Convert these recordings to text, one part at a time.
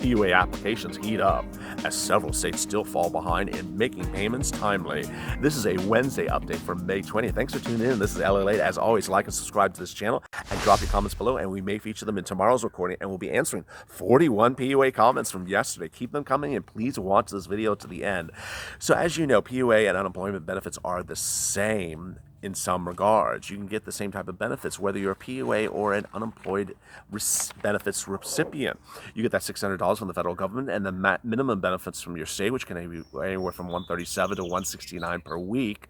PUA applications heat up as several states still fall behind in making payments timely. This is a Wednesday update for May 20th. Thanks for tuning in. This is LALATE. As always, like and subscribe to this channel and drop your comments below, and we may feature them in tomorrow's recording, and we'll be answering 41 PUA comments from yesterday. Keep them coming, and please watch this video to the end. So as you know, PUA and unemployment benefits are the same in some regards. You can get the same type of benefits whether you're a PUA or an unemployed benefits recipient. You get that $600 from the federal government, and the minimum benefits from your state, which can be anywhere from $137 to $169 per week,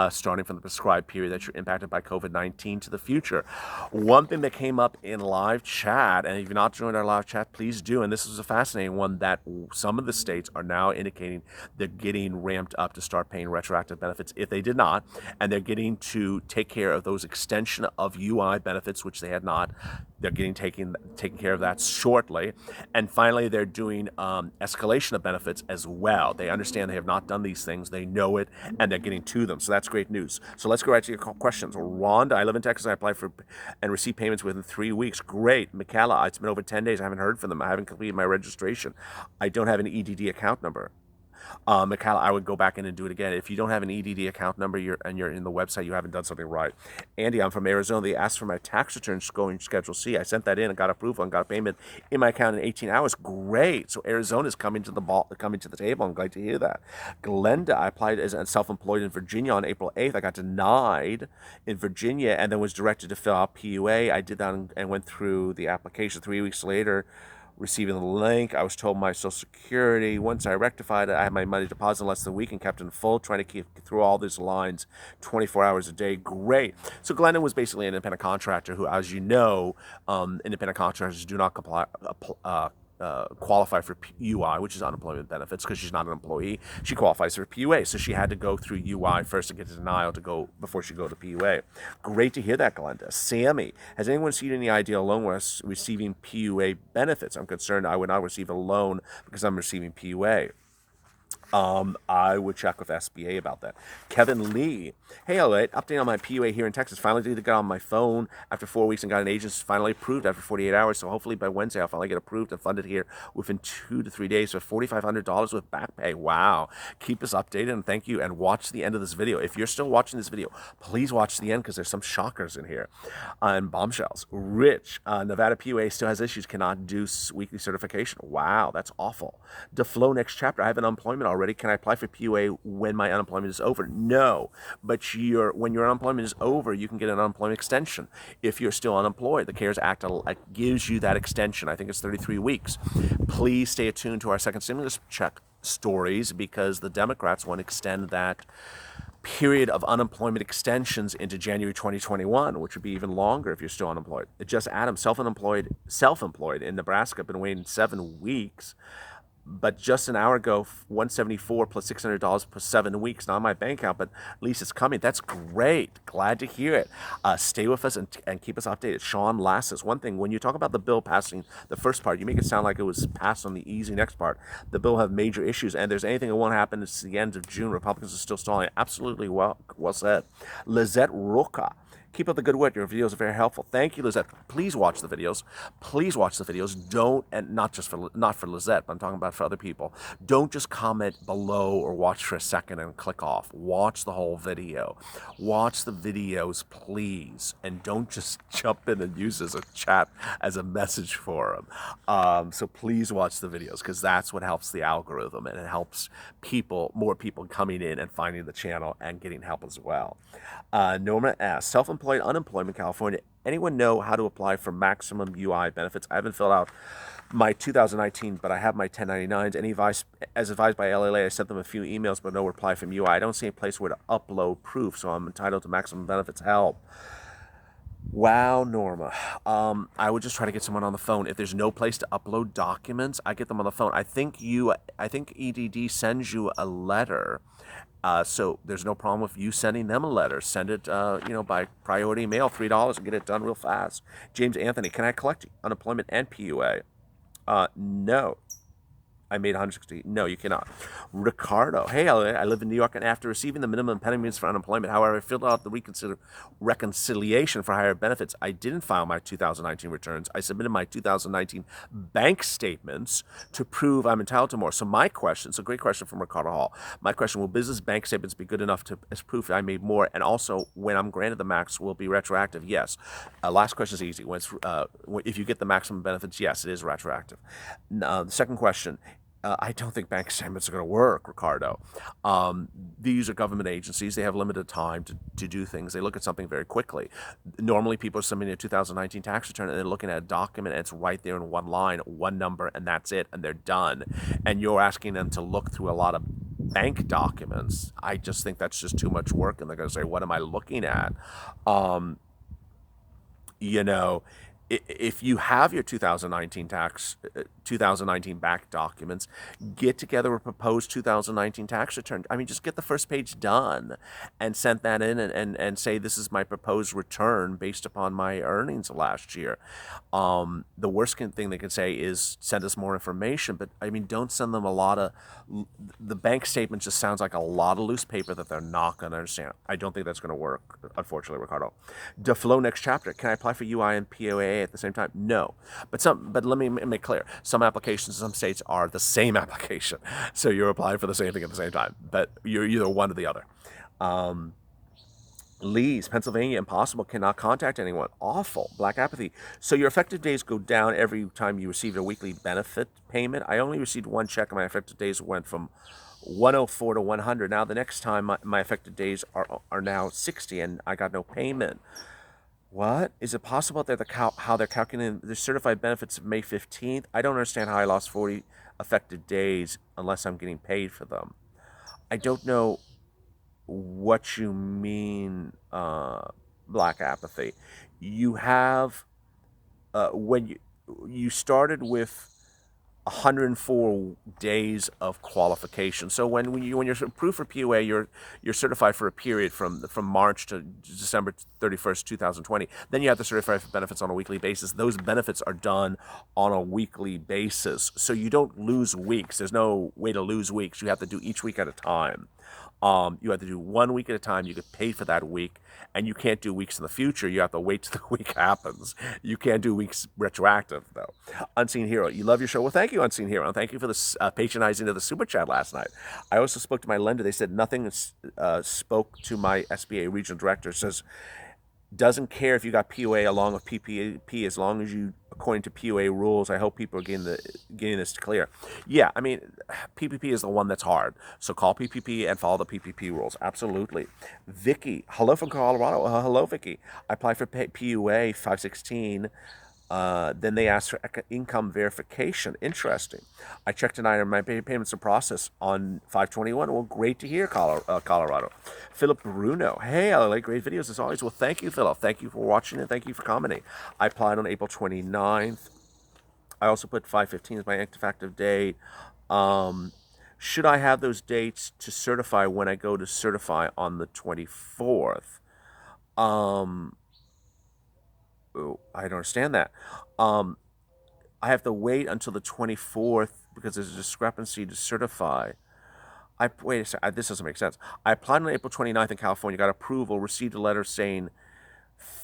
starting from the prescribed period that you're impacted by COVID-19 to the future. One thing that came up in live chat, and if you've not joined our live chat, please do, and this is a fascinating one, that some of the states are now indicating they're getting ramped up to start paying retroactive benefits if they did not, and they're getting to take care of those extension of UI benefits, which they had not. They're getting taken care of that shortly. And finally, they're doing escalation of benefits as well. They understand they have not done these things. They know it, and they're getting to them. So that's great news. So let's go right to your questions. Rhonda, I live in Texas. I applied for and received payments within 3 weeks. Great. Michaela, it's been over 10 days. I haven't heard from them. I haven't completed my registration. I don't have an EDD account number. Michaela, I would go back in and do it again. If you don't have an EDD account number you're in the website, you haven't done something right. Andy, I'm from Arizona. They asked for my tax return going Schedule C. I sent that in and got approval and got a payment in my account in 18 hours. Great. So Arizona's coming to the table. I'm glad to hear that. Glenda, I applied as self-employed in Virginia on April 8th. I got denied in Virginia and then was directed to fill out PUA. I did that and went through the application. 3 weeks later, receiving the link, I was told my Social Security. Once I rectified it, I had my money deposited in less than a week and kept in full, trying to keep through all these lines 24 hours a day. Great. So Glennon was basically an independent contractor who, as you know, independent contractors do not qualify for UI, which is unemployment benefits, because she's not an employee. She qualifies for PUA, so she had to go through UI first to get a denial before she go to PUA. Great to hear that, Glenda. Sammy, has anyone seen any ideal loan was receiving PUA benefits? I'm concerned I would not receive a loan because I'm receiving PUA. I would check with SBA about that. Kevin Lee, hey, LALATE, update on my PUA here in Texas. Finally did get on my phone after 4 weeks and got an agent finally approved after 48 hours. So hopefully by Wednesday I'll finally get approved and funded here within 2 to 3 days for $4,500 with back pay. Wow. Keep us updated, and thank you, and watch the end of this video. If you're still watching this video, please watch the end because there's some shockers in here. And bombshells. Rich, Nevada PUA still has issues, cannot do weekly certification. Wow, that's awful. DeFlow, next chapter. I have an unemployment already. Can I apply for PUA when my unemployment is over? No, but when your unemployment is over, you can get an unemployment extension. If you're still unemployed, the CARES Act gives you that extension. I think it's 33 weeks. Please stay attuned to our second stimulus check stories, because the Democrats want to extend that period of unemployment extensions into January 2021, which would be even longer if you're still unemployed. Just Adam, self-employed in Nebraska, been waiting 7 weeks. But just an hour ago, $174 plus $600 plus 7 weeks. Not in my bank account, but at least it's coming. That's great. Glad to hear it. Stay with us and keep us updated. Sean Lasses. One thing, when you talk about the bill passing the first part, you make it sound like it was passed on the easy next part. The bill have major issues, and there's anything that won't happen. It's the end of June. Republicans are still stalling. Absolutely well said. Lizette Roca. Keep up the good work. Your videos are very helpful. Thank you, Lizette. Please watch the videos. Please watch the videos. Not for Lizette, but I'm talking about for other people. Don't just comment below or watch for a second and click off. Watch the whole video. Watch the videos, please, and don't just jump in and use as a chat as a message forum. So please watch the videos, because that's what helps the algorithm, and it helps more people coming in and finding the channel and getting help as well. Norma asks, self-employed unemployment, California. Anyone know how to apply for maximum UI benefits? I haven't filled out my 2019, but I have my 1099s. Any advice, as advised by LALATE, I sent them a few emails, but no reply from UI. I don't see a place where to upload proof, so I'm entitled to maximum benefits help. Wow, Norma. I would just try to get someone on the phone. If there's no place to upload documents, I get them on the phone. I think EDD sends you a letter. So there's no problem with you sending them a letter. Send it, by priority mail, $3, and get it done real fast. James Anthony, can I collect unemployment and PUA? No. I made 160. No, you cannot. Ricardo, hey, I live in New York, and after receiving the minimum payments for unemployment, however, I filled out the reconciliation for higher benefits. I didn't file my 2019 returns. I submitted my 2019 bank statements to prove I'm entitled to more. So my question, it's a great question from Ricardo Hall. My question, will business bank statements be good enough to as proof I made more? And also, when I'm granted the max, will it be retroactive? Yes. Last question is easy. If you get the maximum benefits, yes, it is retroactive. The second question, I don't think bank statements are going to work, Ricardo. These are government agencies. They have limited time to do things. They look at something very quickly. Normally, people are submitting a 2019 tax return, and they're looking at a document, and it's right there in one line, one number, and that's it, and they're done. And you're asking them to look through a lot of bank documents. I just think that's just too much work, and they're going to say, what am I looking at? You know, if you have your 2019 back documents, get together a proposed 2019 tax return. I mean, just get the first page done and send that in and say, this is my proposed return based upon my earnings last year. The worst thing they can say is send us more information, but I mean, don't send them a lot of, the bank statement just sounds like a lot of loose paper that they're not going to understand. I don't think that's going to work, unfortunately, Ricardo. DeFlo next chapter. Can I apply for UI and PUA at the same time? No, but let me make clear. Some applications in some states are the same application, so you're applying for the same thing at the same time, but you're either one or the other. Lee's, Pennsylvania, impossible, cannot contact anyone. Awful. Black apathy. So your effective days go down every time you receive a weekly benefit payment. I only received one check, and my effective days went from 104 to 100. Now the next time my effective days are now 60, and I got no payment. What? Is it possible that how they're calculating the certified benefits of May 15th? I don't understand how I lost 40 effective days unless I'm getting paid for them. I don't know what you mean, black apathy. You have, when you started with 104 days of qualification. So when you're approved for PUA, you're certified for a period from March to December 31st, 2020. Then you have to certify for benefits on a weekly basis. Those benefits are done on a weekly basis, so you don't lose weeks. There's no way to lose weeks. You have to do each week at a time. You have to do 1 week at a time. You get paid for that week, and you can't do weeks in the future. You have to wait till the week happens. You can't do weeks retroactive, though. Unseen Hero, you love your show. Well, thank you, Unseen Hero, and thank you for the patronizing of the super chat last night. I also spoke to my lender. They said nothing. Spoke to my SBA regional director. Says doesn't care if you got PUA along with PPP as long as you, according to PUA rules. I hope people are getting this clear. Yeah, I mean, PPP is the one that's hard. So call PPP and follow the PPP rules. Absolutely. Vicky, hello from Colorado. Hello, Vicky. I applied for PUA 516. Then they asked for income verification. Interesting. I checked tonight and my payments are processed on 521. Well, great to hear, Colorado. Philip Bruno. Hey, I like great videos as always. Well, thank you, Philip. Thank you for watching and thank you for commenting. I applied on April 29th. I also put 5/15 as my active date. Should I have those dates to certify when I go to certify on the 24th? I don't understand that. I have to wait until the 24th because there's a discrepancy to certify. Wait a second, this doesn't make sense. I applied on April 29th in California, got approval, received a letter saying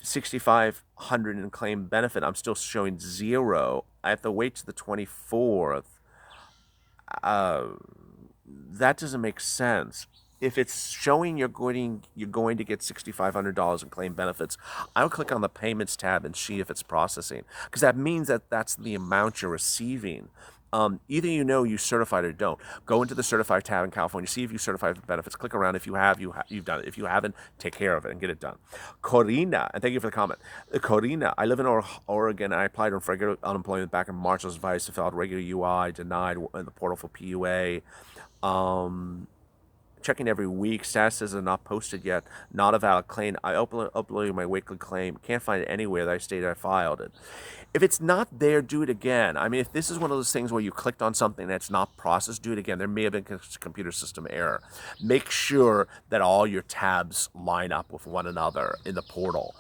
6,500 in claim benefit. I'm still showing 0. I have to wait to the 24th. That doesn't make sense. If it's showing you're going to get $6,500 in claim benefits, I would click on the payments tab and see if it's processing, because that means that that's the amount you're receiving. Either you certified or don't. Go into the certified tab in California, see if you certified for benefits. Click around. If you have, you've done it. If you haven't, take care of it and get it done. Corina, and thank you for the comment. Corina, I live in Oregon. I applied for regular unemployment back in March. I was advised to fill out regular UI, denied in the portal for PUA. Checking every week. Status says it's not posted yet. Not a valid claim. I uploaded my weekly claim. Can't find it anywhere that I stated I filed it. If it's not there, do it again. I mean, if this is one of those things where you clicked on something that's not processed, do it again. There may have been a computer system error. Make sure that all your tabs line up with one another in the portal.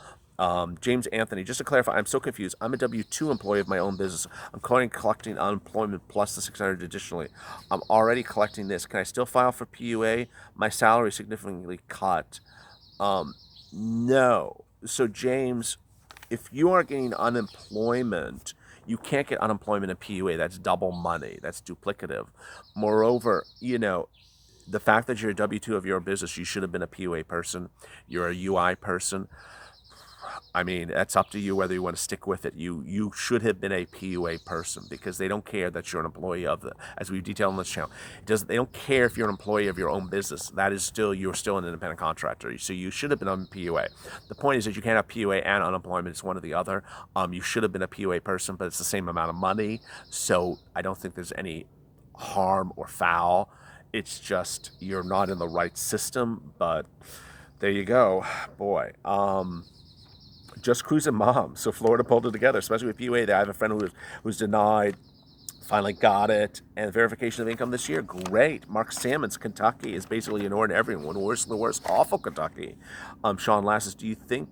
James Anthony, just to clarify, I'm so confused. I'm a W-2 employee of my own business. I'm collecting unemployment plus the 600 additionally. I'm already collecting this. Can I still file for PUA? My salary is significantly cut. No. So, James, if you are getting unemployment, you can't get unemployment and PUA. That's double money. That's duplicative. Moreover, the fact that you're a W-2 of your business, you should have been a PUA person. You're a UI person. I mean, that's up to you whether you want to stick with it. You should have been a PUA person because they don't care that you're an employee of as we've detailed on this channel. They don't care if you're an employee of your own business. You're still an independent contractor. So you should have been on PUA. The point is that you can't have PUA and unemployment. It's one or the other. You should have been a PUA person, but it's the same amount of money. So I don't think there's any harm or foul. It's just you're not in the right system. But there you go, boy. Just cruising mom. So Florida pulled it together, especially with PUA. I have a friend who's denied, finally got it, and verification of income this year. Great. Mark Salmon's Kentucky is basically ignoring everyone. Worse than the worst. Awful Kentucky. Sean Lasses, do you think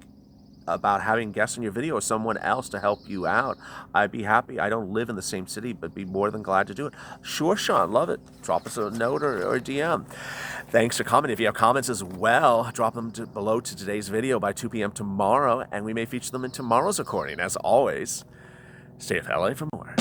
about having guests on your video or someone else to help you out? I'd be happy. I don't live in the same city, but be more than glad to do it. Sure, Sean, love it. Drop us a note or a DM. Thanks for commenting. If you have comments as well, drop them below to today's video by 2 p.m. tomorrow, and we may feature them in tomorrow's recording. As always, stay with LA for more.